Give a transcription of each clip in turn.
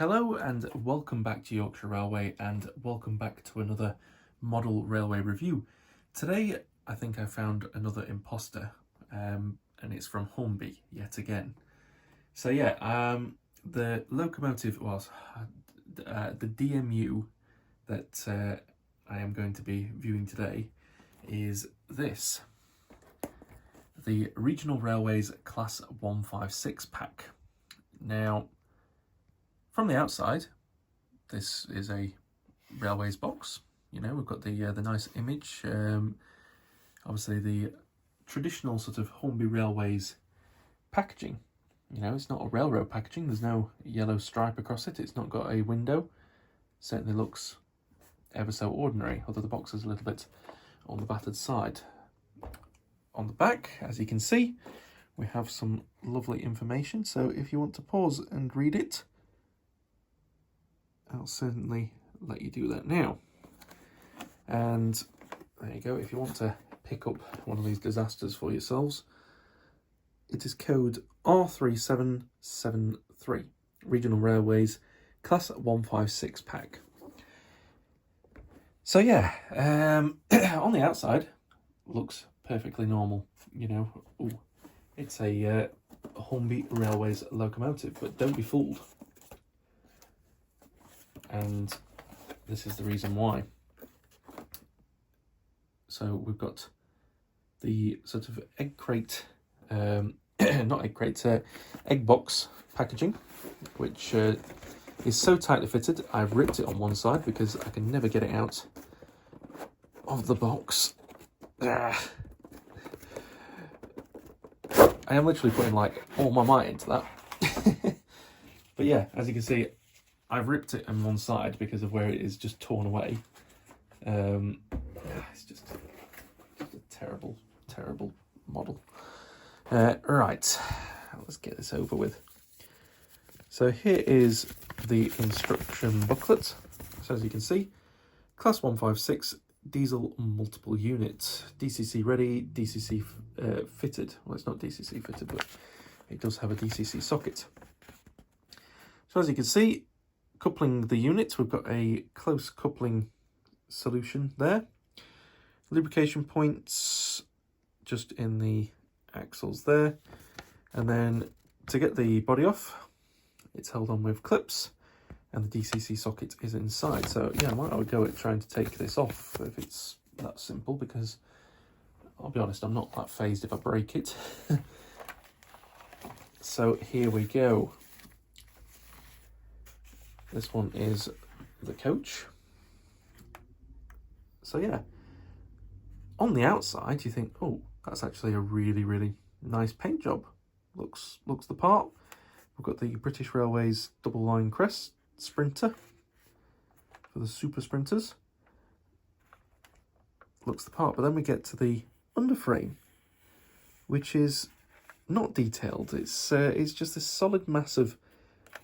Hello and welcome back to Yorkshire Railway and welcome back to another model railway review. Today I think I found another imposter and it's from Hornby yet again. So yeah, the locomotive was the DMU that I am going to be viewing today is this. The Regional Railways Class 156 pack. Now, from the outside, this is a railways box. You know, we've got the nice image. Obviously, the traditional sort of Hornby Railways packaging. You know, it's not a railroad packaging. There's no yellow stripe across it. It's not got a window. Certainly looks ever so ordinary, although the box is a little bit on the battered side. On the back, as you can see, we have some lovely information. So if you want to pause and read it, I'll certainly let you do that now. And there you go. If you want to pick up one of these disasters for yourselves, it is code R3773, Regional Railways Class 156 pack. So yeah, on the outside, looks perfectly normal. You know, ooh, it's a Hornby Railways locomotive, but don't be fooled. And this is the reason why. So we've got the sort of egg crate, not egg crate, egg box packaging, which is so tightly fitted, I've ripped it on one side because I can never get it out of the box. I am literally putting like all my might into that. But yeah, as you can see, I've ripped it on one side because of where it is just torn away. It's just a terrible, terrible model. Right, let's get this over with. So here is the instruction booklet. So as you can see, Class 156 diesel multiple unit, DCC ready, DCC fitted. Well, it's not DCC fitted, but it does have a DCC socket. So as you can see, coupling the unit, we've got a close coupling solution there. Lubrication points just in the axles there. And then to get the body off, it's held on with clips and the DCC socket is inside. So yeah, I might have a go at trying to take this off if it's that simple, because I'll be honest, I'm not that phased if I break it. So here we go. This one is the coach. So yeah, on the outside you think, oh, that's actually a really, really nice paint job. Looks the part. We've got the British Railways double line crest sprinter for the super sprinters. Looks the part, but then we get to the underframe, which is not detailed. It's just this solid mass of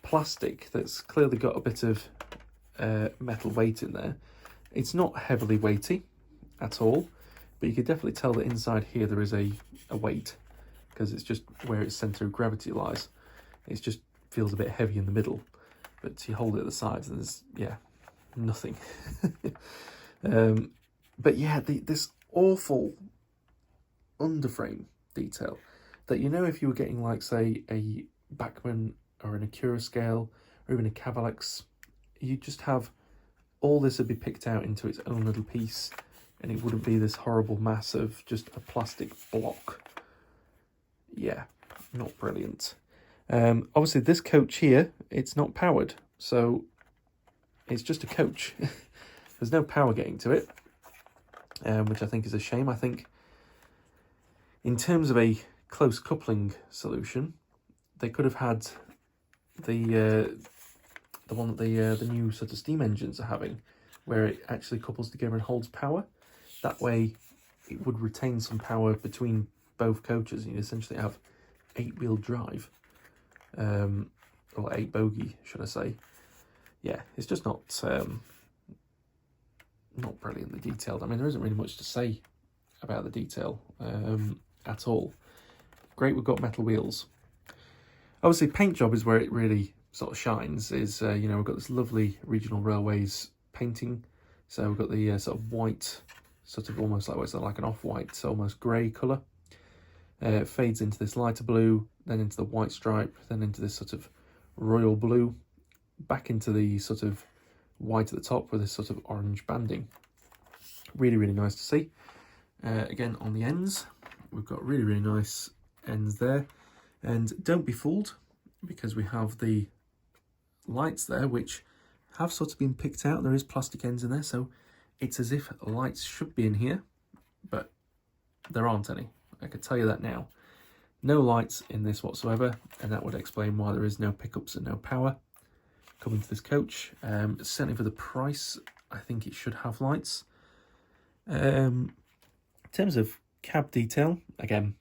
plastic that's clearly got a bit of metal weight in there. It's not heavily weighty at all, but you can definitely tell that inside here there is a weight, because it's just where its centre of gravity lies. It just feels a bit heavy in the middle, but you hold it at the sides and there's, yeah, nothing. But yeah, this awful underframe detail that, you know, if you were getting like, say, a Bachmann or an Acura scale or even a Cavalex, you just have all this would be picked out into its own little piece, and it wouldn't be this horrible mass of just a plastic block. Yeah, not brilliant. Obviously this coach here, it's not powered, so it's just a coach. There's no power getting to it, which I think is a shame. I think in terms of a close coupling solution, they could have had the one that the new sort of steam engines are having, where it actually couples together and holds power. That way it would retain some power between both coaches, and you essentially have 8-wheel drive, or 8 bogie, should I say. Yeah, it's just not brilliantly detailed. I mean, there isn't really much to say about the detail at all. Great, we've got metal wheels. Obviously, paint job is where it really sort of shines is, you know, we've got this lovely Regional Railways painting. So we've got the sort of white, sort of almost like, what's that, like an off-white, almost grey colour. It fades into this lighter blue, then into the white stripe, then into this sort of royal blue, back into the sort of white at the top with this sort of orange banding. Really, really nice to see. Again, on the ends, we've got really, really nice ends there. And don't be fooled, because we have the lights there, which have sort of been picked out. There is plastic ends in there, so it's as if lights should be in here, but there aren't any. I could tell you that now. No lights in this whatsoever, and that would explain why there is no pickups and no power coming to this coach. Certainly for the price, I think it should have lights. In terms of cab detail, again,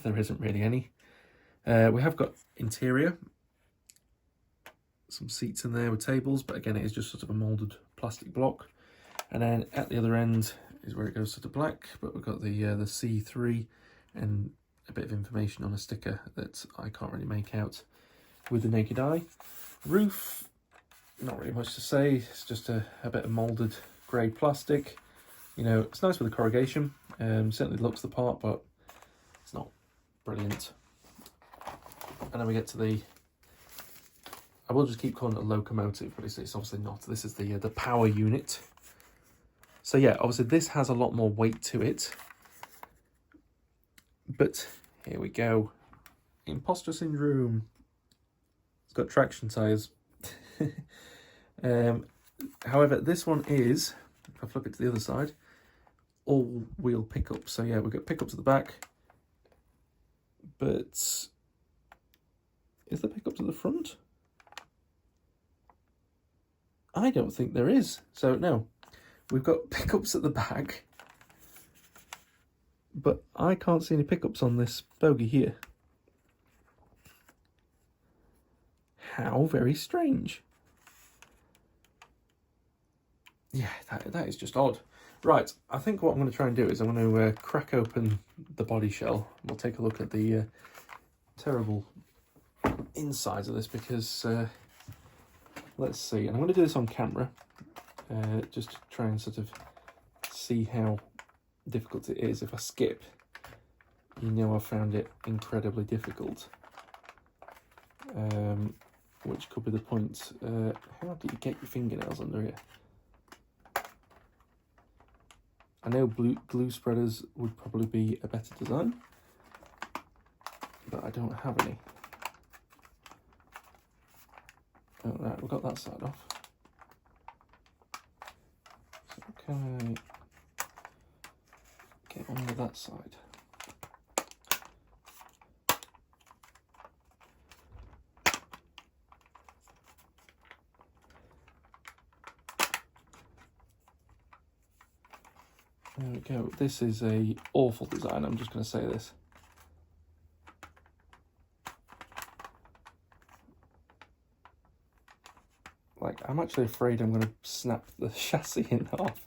there isn't really any. We have got interior, some seats in there with tables, but again, it is just sort of a moulded plastic block. And then at the other end is where it goes sort of black, but we've got the C3 and a bit of information on a sticker that I can't really make out with the naked eye. Roof, not really much to say. It's just a bit of moulded grey plastic. You know, it's nice with the corrugation. Certainly looks the part, but it's not brilliant. And then we get to the, I will just keep calling it a locomotive, but it's obviously not. This is the power unit. So yeah, obviously this has a lot more weight to it. But here we go. Imposter syndrome. It's got traction tyres. However, this one is, if I flip it to the other side, all-wheel pickup. So yeah, we've got pickups at the back. But is there pickups at the front? I don't think there is. So no, we've got pickups at the back, but I can't see any pickups on this bogie here. How very strange. Yeah, that is just odd. Right, I think what I'm going to try and do is I'm going to crack open the body shell. We'll take a look at the terrible insides of this, because let's see. And I'm going to do this on camera, just to try and sort of see how difficult it is. If I skip, you know I found it incredibly difficult, which could be the point. How do you get your fingernails under here? I know glue spreaders would probably be a better design, but I don't have any. Oh, right, we've got that side off. So can I get on with that side? There we go. This is a awful design. I'm just going to say this. Like, I'm actually afraid I'm going to snap the chassis in half.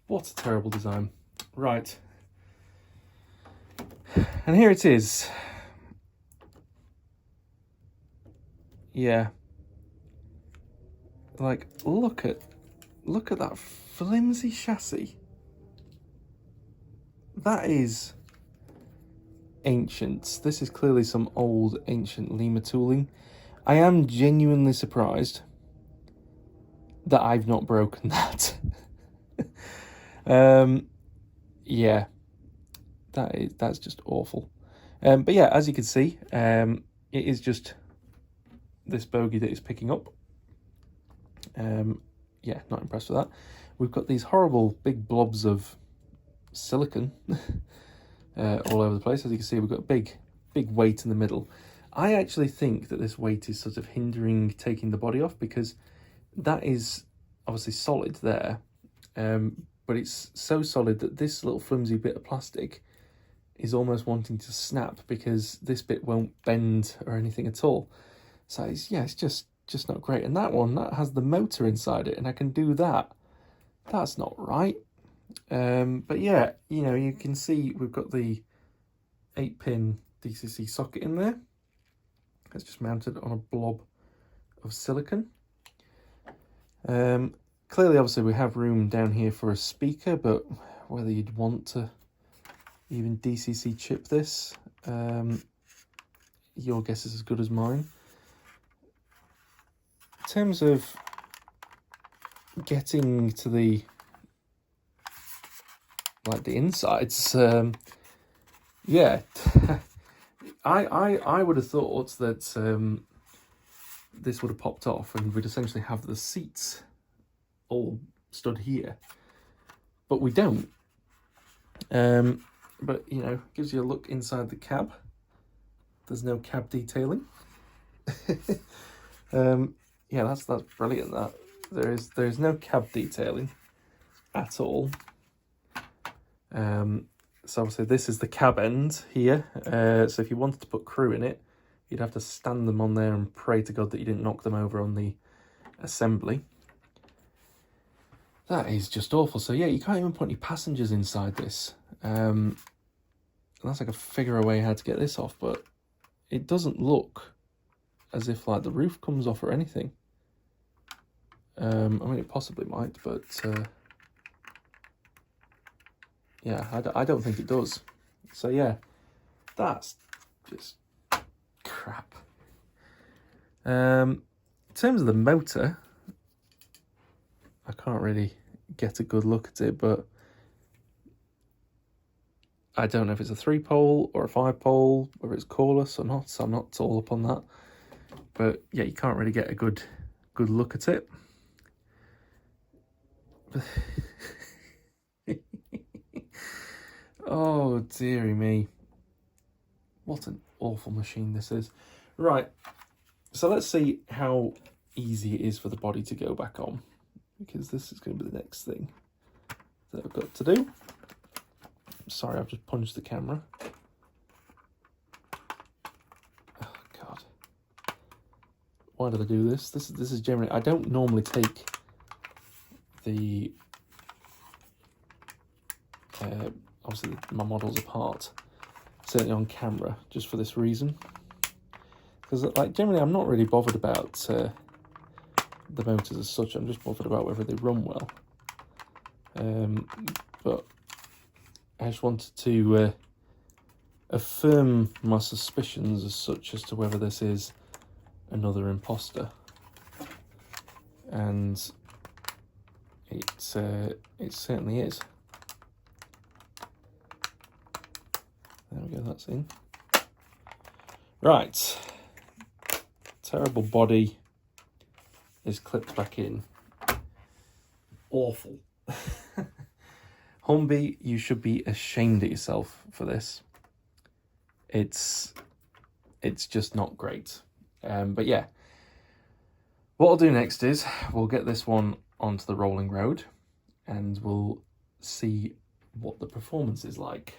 What a terrible design. Right. And here it is. Yeah. Like, look at that flimsy chassis. That is ancient. This is clearly some old ancient Lima tooling. I am genuinely surprised that I've not broken that. Yeah, that's just awful. But yeah, as you can see, it is just this bogie that is picking up. Yeah, not impressed with that. We've got these horrible big blobs of silicon all over the place. As you can see, we've got big weight in the middle. I actually think that this weight is sort of hindering taking the body off, because that is obviously solid there, but it's so solid that this little flimsy bit of plastic is almost wanting to snap, because this bit won't bend or anything at all. So it's, yeah, it's just just not great. And that one, that has the motor inside it, and I can do that. That's not right. But yeah, you know, you can see we've got the 8-pin DCC socket in there. It's just mounted on a blob of silicon. Clearly, obviously, we have room down here for a speaker, but whether you'd want to even DCC chip this, your guess is as good as mine. In terms of getting to the insides, yeah, I would have thought that this would have popped off and we'd essentially have the seats all stood here, but we don't. But you know, gives you a look inside the cab. There's no cab detailing. Yeah, that's brilliant. That there's no cab detailing at all. So obviously this is the cab end here. So if you wanted to put crew in it, you'd have to stand them on there and pray to God that you didn't knock them over on the assembly. That is just awful. So yeah, you can't even put any passengers inside this. Unless I could figure a way how to get this off, but it doesn't look as if like the roof comes off or anything. I mean, it possibly might, but yeah, I don't think it does. So yeah, that's just crap. In terms of the motor, I can't really get a good look at it, but I don't know if it's a 3-pole or a 5-pole, whether it's coreless or not, so I'm not all up on that. But yeah, you can't really get a good look at it. Oh, dearie me. What an awful machine this is. Right, so let's see how easy it is for the body to go back on, because this is going to be the next thing that I've got to do. Sorry, I've just punched the camera. Oh, God. Why did I do this? This is generally... I don't normally take the... obviously, my models apart, certainly on camera, just for this reason. Because, like, generally, I'm not really bothered about the motors as such. I'm just bothered about whether they run well. But I just wanted to affirm my suspicions as such as to whether this is another imposter. And it certainly is. There we go, that's in. Right. Terrible body is clipped back in. Awful. Hornby, you should be ashamed of yourself for this. It's just not great. But yeah, what I'll do next is we'll get this one onto the rolling road and we'll see what the performance is like.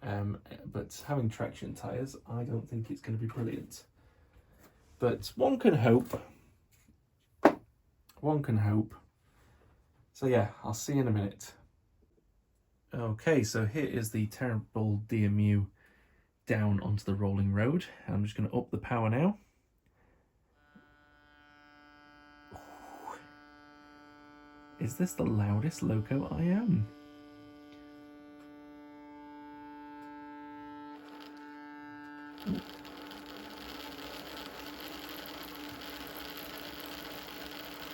But having traction tyres, I don't think it's going to be brilliant. But one can hope. One can hope. So yeah, I'll see you in a minute. Okay, so here is the terrible DMU down onto the rolling road. I'm just going to up the power now. Is this the loudest loco I am?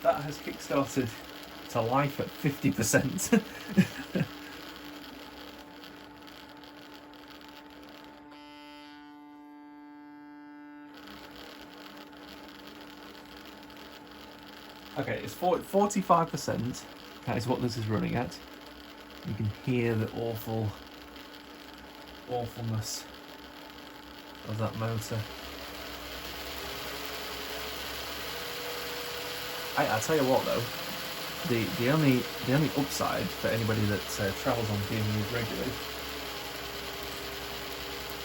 That has kickstarted to life at 50%. Okay, it's 45%. That is what this is running at. You can hear the awfulness of that motor. I tell you what though, the only upside for anybody that travels on DMUs regularly,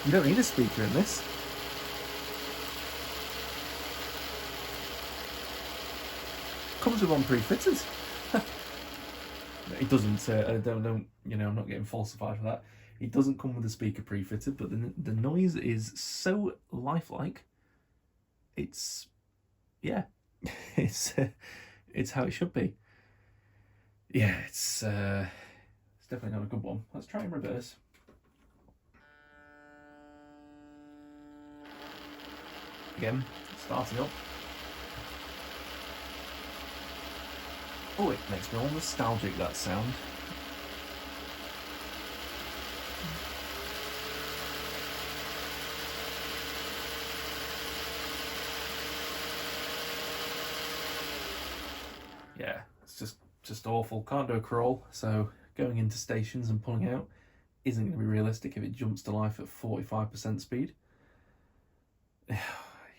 you don't need a speaker in this. comes with one pre-fitted. It doesn't. Don't. You know, I'm not getting falsified for that. It doesn't come with a speaker pre-fitted, but the noise is so lifelike. It's, yeah, it's how it should be. Yeah, it's definitely not a good one. Let's try in reverse. Again, starting up. Oh, it makes me all nostalgic, that sound. Yeah, it's just awful. Can't do a crawl, so going into stations and pulling out isn't going to be realistic if it jumps to life at 45% speed.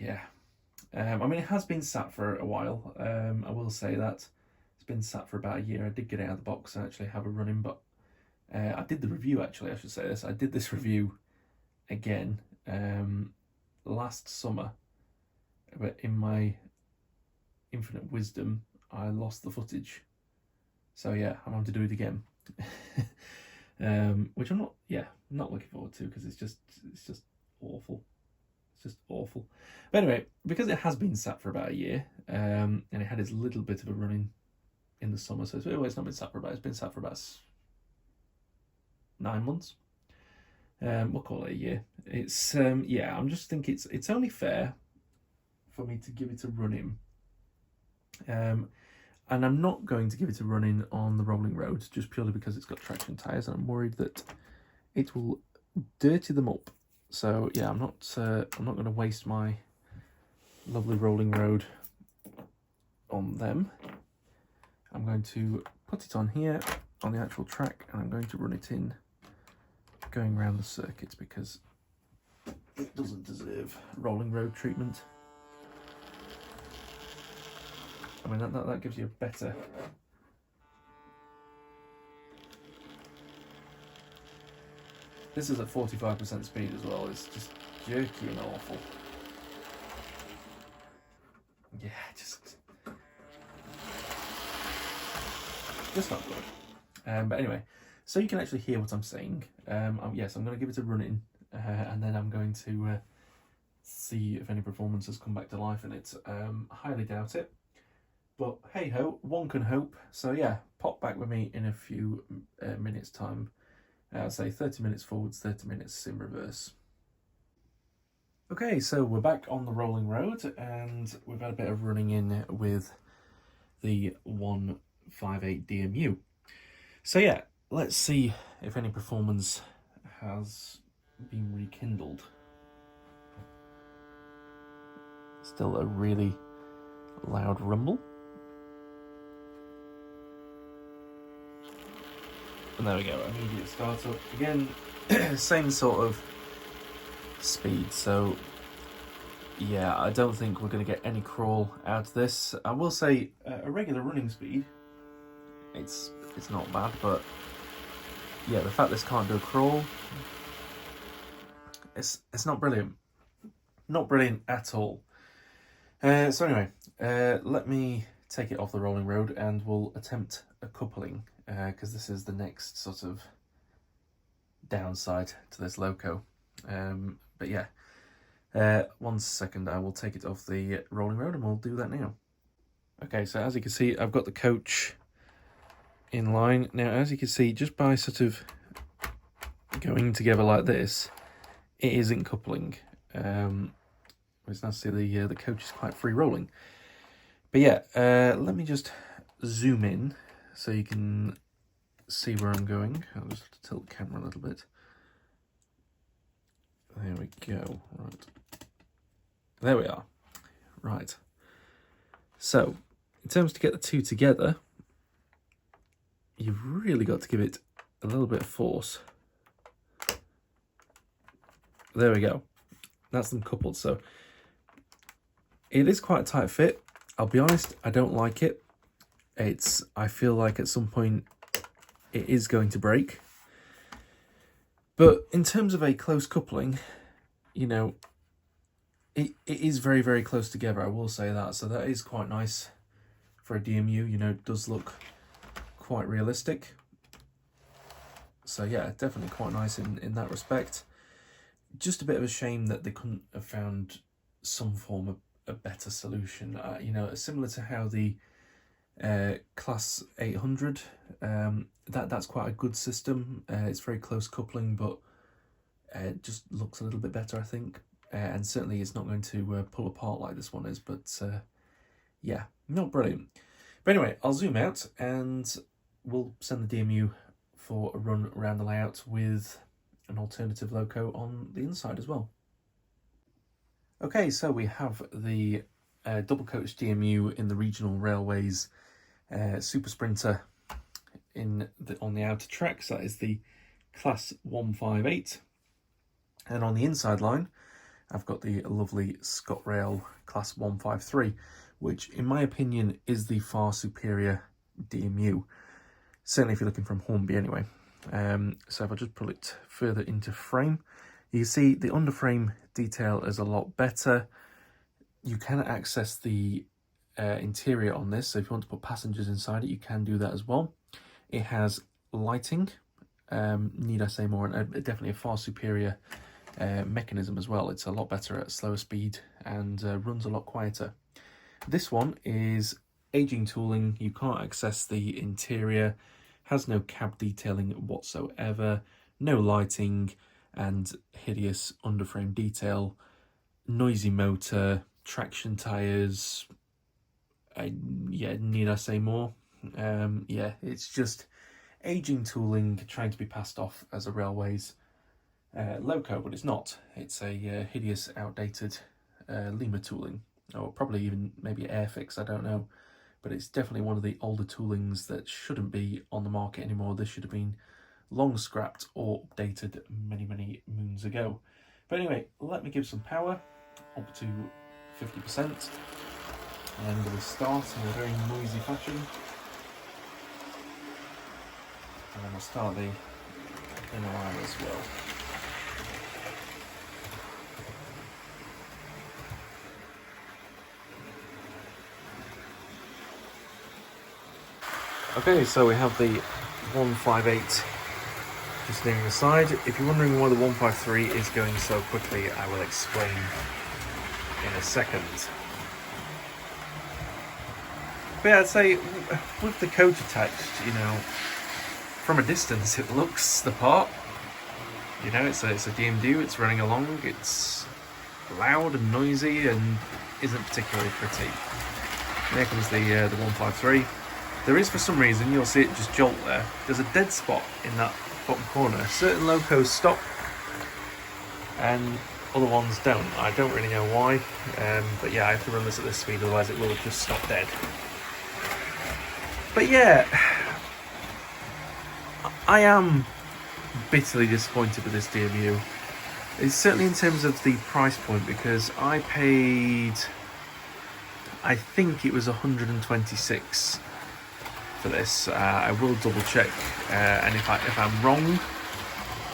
Yeah. I mean, it has been sat for a while. I will say that. It's been sat for about a year. I did get it out of the box and actually have a run in, but I did the review, actually, I should say this. I did this review again last summer, but in my infinite wisdom, I lost the footage. So yeah, I'm having to do it again. Which I'm not looking forward to, because it's just awful. It's just awful. But anyway, because it has been sat for about a year, and it had its little bit of a run in the summer, so it's not been sat for it's been sat for about 9 months. We'll call it a year. It's yeah, I'm just thinking it's only fair for me to give it a run in. And I'm not going to give it a run in on the rolling road, just purely because it's got traction tyres, and I'm worried that it will dirty them up. So yeah, I'm not going to waste my lovely rolling road on them. I'm going to put it on here on the actual track, and I'm going to run it in going around the circuit, because it doesn't deserve rolling road treatment. I mean, that gives you a better... This is at 45% speed as well. It's just jerky and awful. Yeah, just not good. But anyway, so you can actually hear what I'm saying. Yes, I'm going to give it a run in, and then I'm going to see if any performance has come back to life in it. Highly doubt it. But hey ho, one can hope. So yeah, pop back with me in a few minutes time. I'll say 30 minutes forwards, 30 minutes in reverse. Okay, so we're back on the rolling road, and we've had a bit of running in with the 158 DMU. So yeah, let's see if any performance has been rekindled. Still a really loud rumble. And there we go, immediate start up. Again, same sort of speed, so yeah, I don't think we're going to get any crawl out of this. I will say a regular running speed, it's not bad, but yeah, the fact this can't do a crawl, it's not brilliant. Not brilliant at all. So anyway, let me take it off the rolling road and we'll attempt a coupling, because this is the next sort of downside to this loco. But yeah, 1 second, I will take it off the rolling road and we'll do that now. Okay, so as you can see, I've got the coach in line. Now, as you can see, just by sort of going together like this, it isn't coupling. It's nice to see the coach is quite free rolling. But yeah, let me just zoom in so you can see where I'm going. I'll just have to tilt the camera a little bit. There we go. Right. There we are. Right. So, in terms to get the two together, you've really got to give it a little bit of force. There we go. That's them coupled. So, it is quite a tight fit. I'll be honest, I don't like it. I feel like at some point it is going to break. But in terms of a close coupling, you know, it is very, very close together, I will say that. So that is quite nice for a DMU. You know, it does look quite realistic. So yeah, definitely quite nice in that respect. Just a bit of a shame that they couldn't have found some form of a better solution. You know, similar to how the Class 800, that's quite a good system. It's very close coupling, but it just looks a little bit better, I think. And certainly it's not going to pull apart like this one is, but yeah, not brilliant. But anyway, I'll zoom out and we'll send the DMU for a run around the layout with an alternative loco on the inside as well. Okay, so we have the double coach DMU in the Regional Railways Super Sprinter on the outer tracks. That is the Class 158. And on the inside line, I've got the lovely ScotRail Class 153, which in my opinion is the far superior DMU. Certainly if you're looking from Hornby anyway. So if I just pull it further into frame, you can see the underframe detail is a lot better. You can access the interior on this, so if you want to put passengers inside it, you can do that as well. It has lighting, need I say more, and definitely a far superior mechanism as well. It's a lot better at slower speed and runs a lot quieter. This one is aging tooling. You can't access the interior, has no cab detailing whatsoever, no lighting, and hideous underframe detail, noisy motor, traction tyres. Yeah, need I say more? Yeah, it's just aging tooling trying to be passed off as a railways loco, but it's not. It's a hideous, outdated lemur tooling, or probably even maybe Airfix, I don't know. But it's definitely one of the older toolings that shouldn't be on the market anymore. This should have been long scrapped or updated many, many moons ago. But anyway, let me give some power up to 50%. And we'll start in a very noisy fashion. And then we'll start the inner line as well. Okay, so we have the 158 just nearing the side. If you're wondering why the 153 is going so quickly, I will explain in a second. But yeah, I'd say with the coach attached, you know, from a distance it looks the part. You know, it's a DMU, it's running along, it's loud and noisy and isn't particularly pretty. There comes the 153. There is, for some reason, you'll see it just jolt there. There's a dead spot in that bottom corner. Certain locos stop and other ones don't. I don't really know why, but yeah, I have to run this at this speed, otherwise it will just stop dead. But yeah, I am bitterly disappointed with this DMU. It's certainly in terms of the price point, because I paid, I think it was 126 for this. I will double check, and if I'm wrong,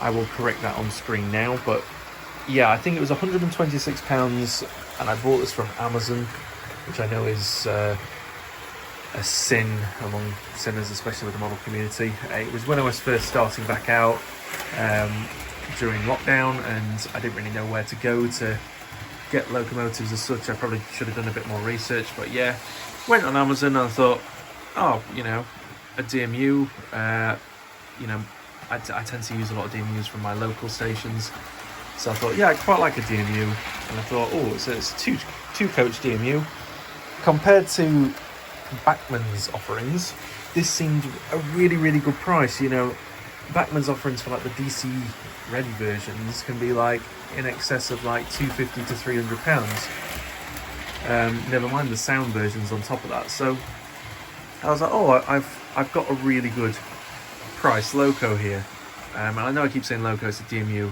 I will correct that on screen now. But yeah, I think it was £126, and I bought this from Amazon, which I know is a sin among sinners, especially with the model community. It was when I was first starting back out during lockdown, and I didn't really know where to go to get locomotives as such. I probably should have done a bit more research, but yeah, went on Amazon and I thought, oh, you know, a DMU, you know, I tend to use a lot of DMUs from my local stations, so I thought, yeah, I quite like a DMU, and I thought, oh, it's a two-coach DMU. Compared to Bachmann's offerings, this seemed a really, really good price. You know, Bachmann's offerings for like the DC ready versions can be like in excess of like £250 to £300. Never mind the sound versions on top of that. So I was like, oh, I've got a really good price loco here. And I know I keep saying loco, it's a DMU,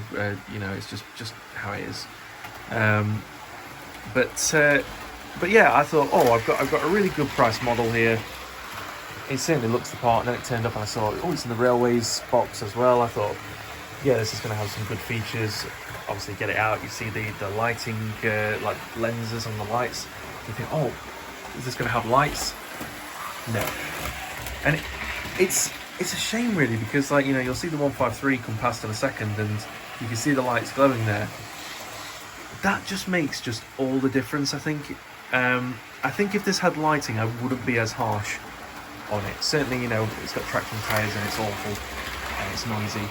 you know, it's just how it is. But yeah, I thought, oh, I've got a really good price model here. It certainly looks the part, and then it turned up and I saw, oh, it's in the Railways box as well. I thought, yeah, this is going to have some good features. Obviously, get it out, you see the lighting, like lenses on the lights. You think, oh, is this going to have lights? No. And it's a shame really, because like, you know, you'll see the 153 come past in a second and you can see the lights glowing there. That just makes just all the difference, I think. I think if this had lighting, I wouldn't be as harsh on it. Certainly, you know, it's got traction tyres and it's awful and it's noisy.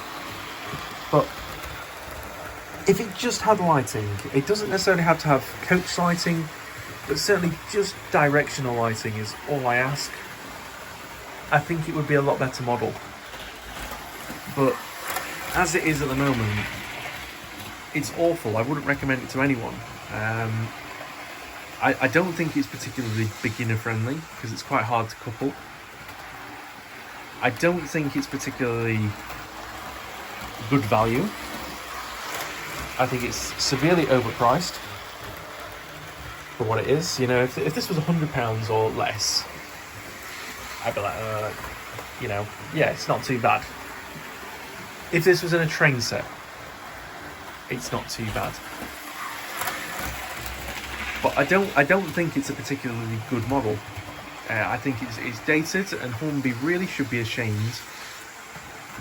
But if it just had lighting, it doesn't necessarily have to have coach lighting, but certainly just directional lighting is all I ask. I think it would be a lot better model. But as it is at the moment, it's awful. I wouldn't recommend it to anyone. I don't think it's particularly beginner friendly because it's quite hard to couple. I don't think it's particularly good value. I think it's severely overpriced for what it is. You know, if this was £100 or less, I'd be like, you know, yeah, it's not too bad. If this was in a train set, it's not too bad. But I don't think it's a particularly good model. I think it's dated, and Hornby really should be ashamed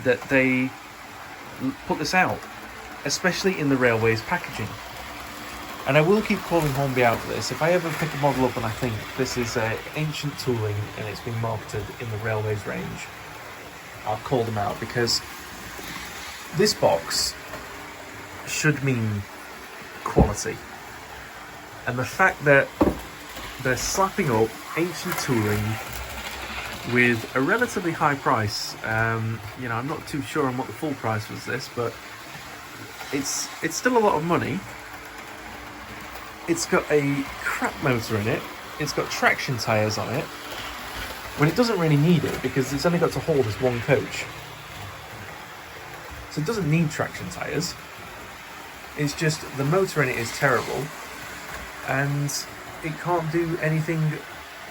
that they put this out, especially in the Railways packaging. And I will keep calling Hornby out for this. If I ever pick a model up and I think this is ancient tooling and it's been marketed in the Railways range, I'll call them out, because this box should mean quality. And the fact that they're slapping up ancient tooling with a relatively high price, you know, I'm not too sure on what the full price was this, but it's still a lot of money. It's got a crap motor in it. It's got traction tyres on it, when it doesn't really need it because it's only got to hold this one coach. So it doesn't need traction tyres. It's just the motor in it is terrible, and it can't do anything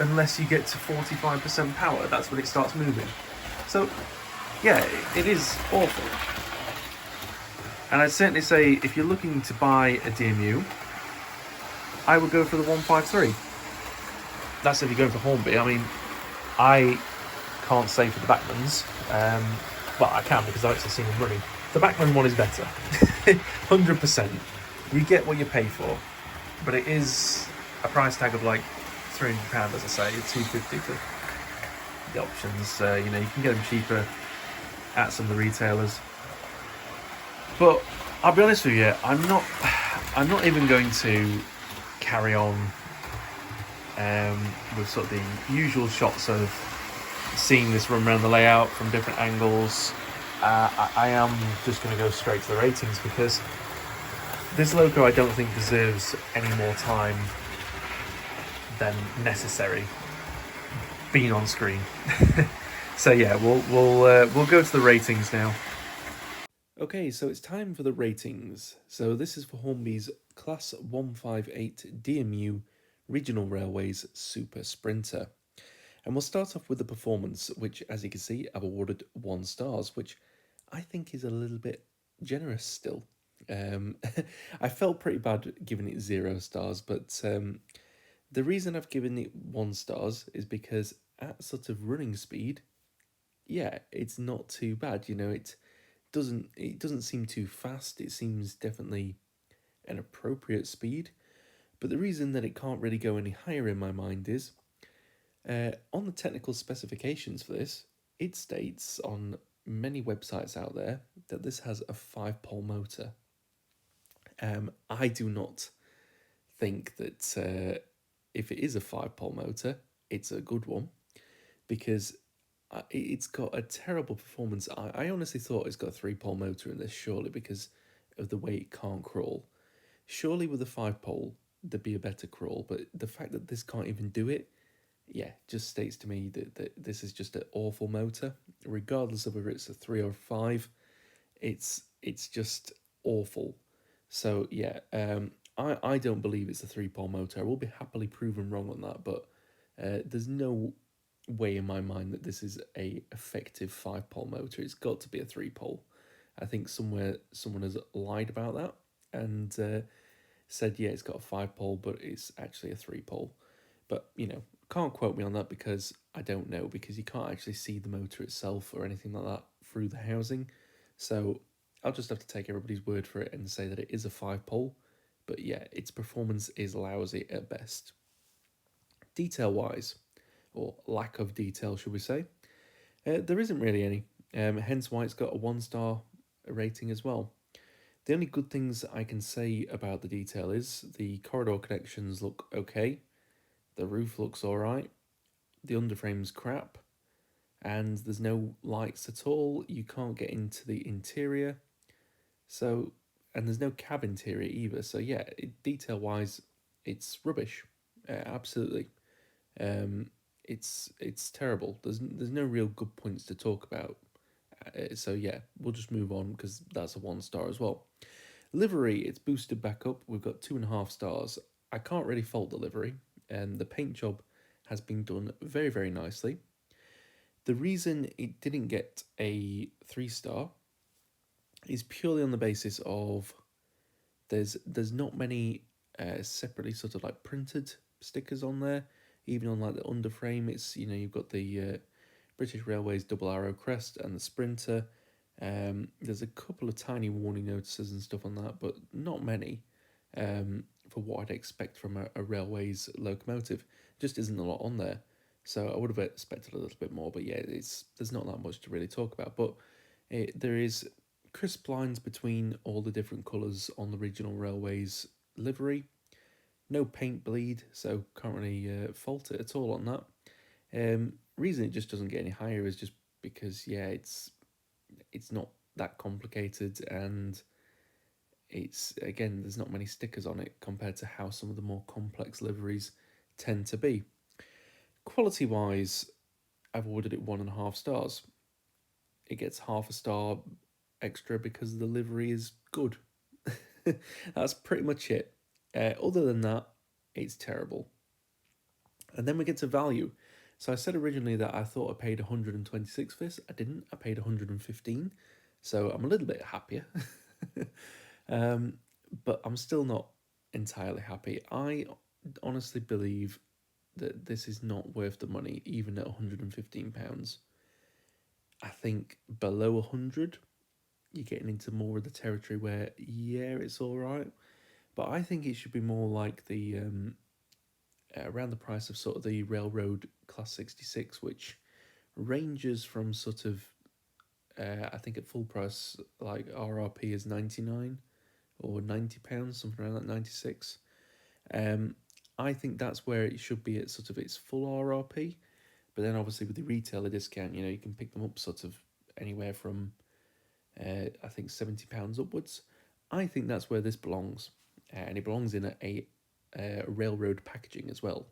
unless you get to 45% power. That's when it starts moving. So yeah, it is awful. And I'd certainly say if you're looking to buy a DMU, I would go for the 153. That's if you're going for Hornby. I mean, I can't say for the Backmans, well, I can because I've actually seen them running. The Backman one is better, 100%. You get what you pay for, but it is a price tag of like £300, as I say, £250 for the options. You know, you can get them cheaper at some of the retailers. But I'll be honest with you, I'm not even going to carry on with sort of the usual shots of seeing this run around the layout from different angles. I am just going to go straight to the ratings, because this loco I don't think deserves any more time than necessary being on screen. So yeah, we'll go to the ratings now. Okay, so it's time for the ratings. So this is for Hornby's Class 158 DMU Regional Railways Super Sprinter. And we'll start off with the performance, which, as you can see, I've awarded 1 star, which I think is a little bit generous still. I felt pretty bad giving it 0 stars, but the reason I've given it 1 star is because at sort of running speed, yeah, it's not too bad. You know, it doesn't seem too fast. It seems definitely an appropriate speed. But the reason that it can't really go any higher in my mind is, on the technical specifications for this, it states on many websites out there that this has a 5-pole motor. I do not think that if it is a 5-pole motor, it's a good one, because it's got a terrible performance. I honestly thought it's got a 3-pole motor in this, surely, because of the way it can't crawl. Surely with a 5-pole, there'd be a better crawl, but the fact that this can't even do it, yeah, just states to me that this is just an awful motor. Regardless of whether it's a 3 or 5, it's just awful. So yeah, I don't believe it's a 3-pole motor. I will be happily proven wrong on that, but there's no way in my mind that this is a effective 5-pole motor. It's got to be a 3-pole. I think somewhere someone has lied about that and said, yeah, it's got a 5-pole, but it's actually a 3-pole. but can't quote me on that because I don't know, because you can't actually see the motor itself or anything like that through the housing. So I'll just have to take everybody's word for it and say that it is a 5-pole. But yeah, its performance is lousy at best. Detail wise, or lack of detail, should we say, there isn't really any. Hence why it's got a 1-star rating as well. The only good things I can say about the detail is the corridor connections look okay, the roof looks alright, the underframe's crap, and there's no lights at all. You can't get into the interior, so, and there's no cab interior either. So yeah, detail wise, it's rubbish, absolutely. It's terrible. There's no real good points to talk about. So yeah, we'll just move on because that's a 1-star as well. Livery, it's boosted back up. We've got 2.5 stars. I can't really fault the livery, and the paint job has been done very, very nicely. The reason it didn't get a 3-star is purely on the basis of there's not many separately sort of like printed stickers on there. Even on like the underframe, it's you've got the British Railways double arrow crest and the Sprinter. There's a couple of tiny warning notices and stuff on that, but not many for what I'd expect from a railways locomotive. Just isn't a lot on there, so I would have expected a little bit more. But yeah, there's not that much to really talk about. But there is crisp lines between all the different colours on the regional railways livery. No paint bleed, so can't really fault it at all on that. Reason it just doesn't get any higher is just because it's not that complicated, and it's, again, there's not many stickers on it compared to how some of the more complex liveries tend to be. Quality wise, I've awarded it 1.5 stars. It gets half a star extra because the livery is good. That's pretty much it. Other than that, it's terrible. And then we get to value. So I said originally that I thought I paid 126 for this. I didn't. I paid 115. So I'm a little bit happier. But I'm still not entirely happy. I honestly believe that this is not worth the money, even at £115. I think below 100, you're getting into more of the territory where, yeah, it's all right. But I think it should be more like the around the price of sort of the Railroad Class 66, which ranges from sort of, I think at full price, like RRP is 99 or £90, something around that, 96. I think that's where it should be at sort of its full RRP. But then obviously with the retailer discount, you can pick them up sort of anywhere from, I think, £70 upwards. I think that's where this belongs. And it belongs in a railroad packaging as well.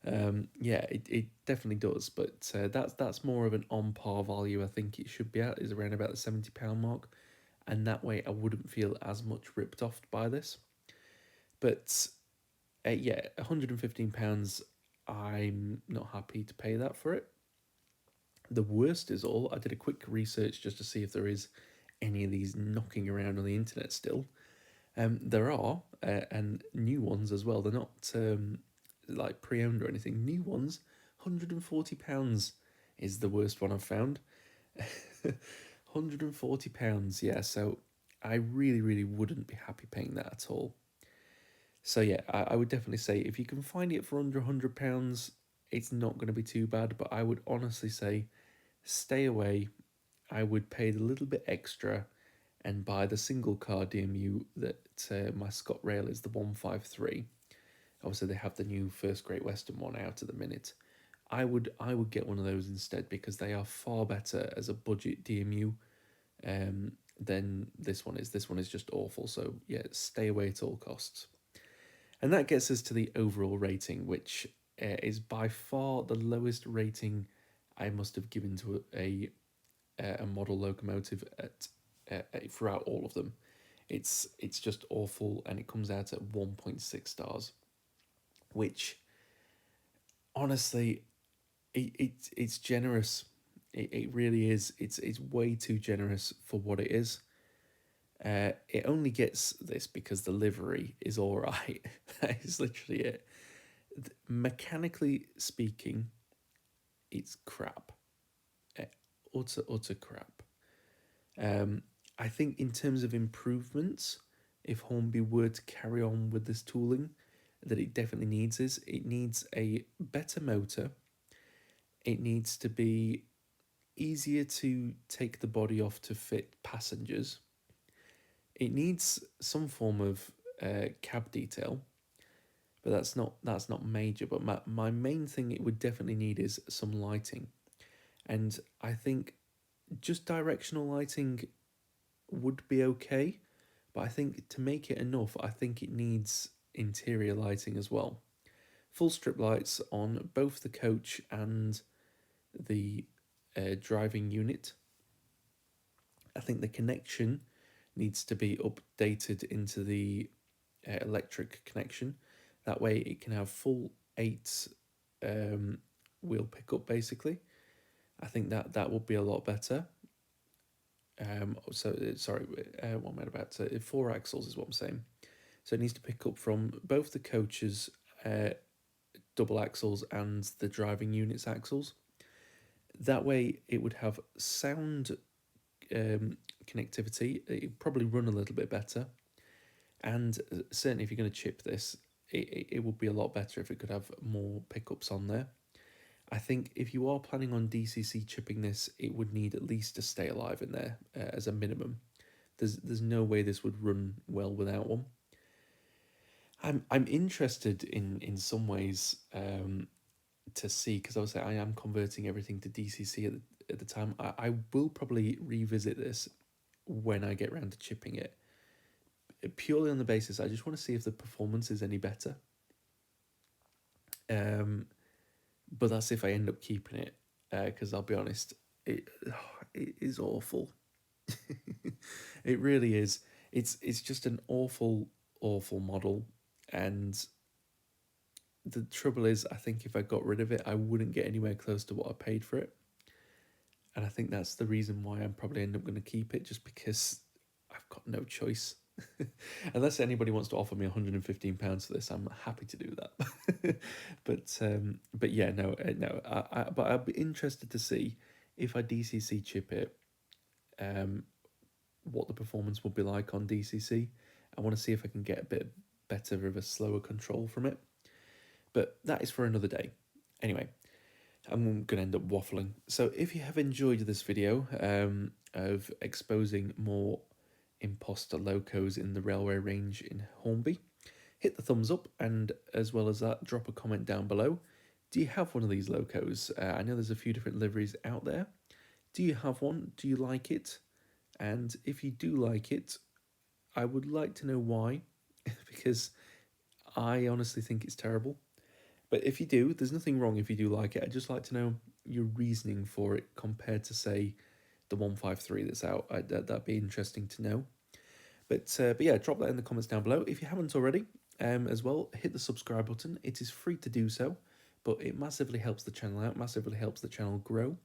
Yeah, it definitely does, but that's more of an on par value. I think it should be at, is around about the £70 mark, and that way I wouldn't feel as much ripped off by this. But yeah, £115, I'm not happy to pay that for it. The worst is all, I did a quick research just to see if there is any of these knocking around on the internet still. There are, and new ones as well. They're not like pre-owned or anything. New ones, £140 is the worst one I've found. £140, yeah. So I really, really wouldn't be happy paying that at all. So yeah, I would definitely say if you can find it for under £100, it's not going to be too bad. But I would honestly say, stay away. I would pay the little bit extra and buy the single car DMU that my ScotRail is, the 153. Obviously, they have the new First Great Western one out at the minute. I would get one of those instead because they are far better as a budget DMU than this one is. This one is just awful. So yeah, stay away at all costs. And that gets us to the overall rating, which is by far the lowest rating I must have given to a model locomotive at throughout all of them. It's just awful, and it comes out at 1.6 stars, which honestly, it's generous. It really is. It's way too generous for what it is. It only gets this because the livery is all right. That is literally it. Mechanically speaking, it's crap. Utter crap. I think in terms of improvements, if Hornby were to carry on with this tooling, that it definitely needs is it needs a better motor. It needs to be easier to take the body off to fit passengers. It needs some form of cab detail, but that's not major. But my main thing it would definitely need is some lighting, and I think just directional lighting would be okay, but I think to make it enough, I think it needs interior lighting as well. Full strip lights on both the coach and the driving unit. I think the connection needs to be updated into the electric connection. That way it can have full 8 wheel pickup basically. I think that would be a lot better. What am I about to? 4 axles is what I'm saying. So it needs to pick up from both the coach's double axles and the driving unit's axles. That way it would have sound connectivity. It would probably run a little bit better. And certainly if you're going to chip this, it would be a lot better if it could have more pickups on there. I think if you are planning on DCC chipping this, it would need at least a stay alive in there as a minimum. There's no way this would run well without one. I'm interested in some ways to see, because obviously I am converting everything to DCC at the time. I will probably revisit this when I get around to chipping it, purely on the basis I just want to see if the performance is any better. But that's if I end up keeping it, because I'll be honest, it is awful. It really is. It's just an awful model, and the trouble is, I think if I got rid of it, I wouldn't get anywhere close to what I paid for it, and I think that's the reason why I'm probably end up going to keep it, just because I've got no choice. Unless anybody wants to offer me £115 for this, I'm happy to do that. but yeah, no. But I'd be interested to see if I DCC chip it, what the performance will be like on DCC. I want to see if I can get a bit better of a slower control from it. But that is for another day. Anyway, I'm going to end up waffling. So if you have enjoyed this video of exposing more imposter locos in the railway range in Hornby, hit the thumbs up, and as well as that, drop a comment down below. Do you have one of these locos? I know there's a few different liveries out there. Do you have one? Do you like it? And if you do like it, I would like to know why, because I honestly think it's terrible. But if you do, there's nothing wrong if you do like it. I'd just like to know your reasoning for it compared to, say, the 153 that's out. That'd be interesting to know. But yeah, drop that in the comments down below. If you haven't already, as well, hit the subscribe button. It is free to do so, but it massively helps the channel out, massively helps the channel grow.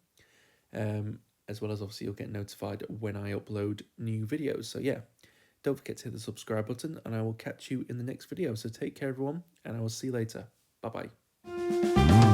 As well as obviously you'll get notified when I upload new videos. So yeah, don't forget to hit the subscribe button, and I will catch you in the next video. So take care everyone, and I will see you later. Bye bye.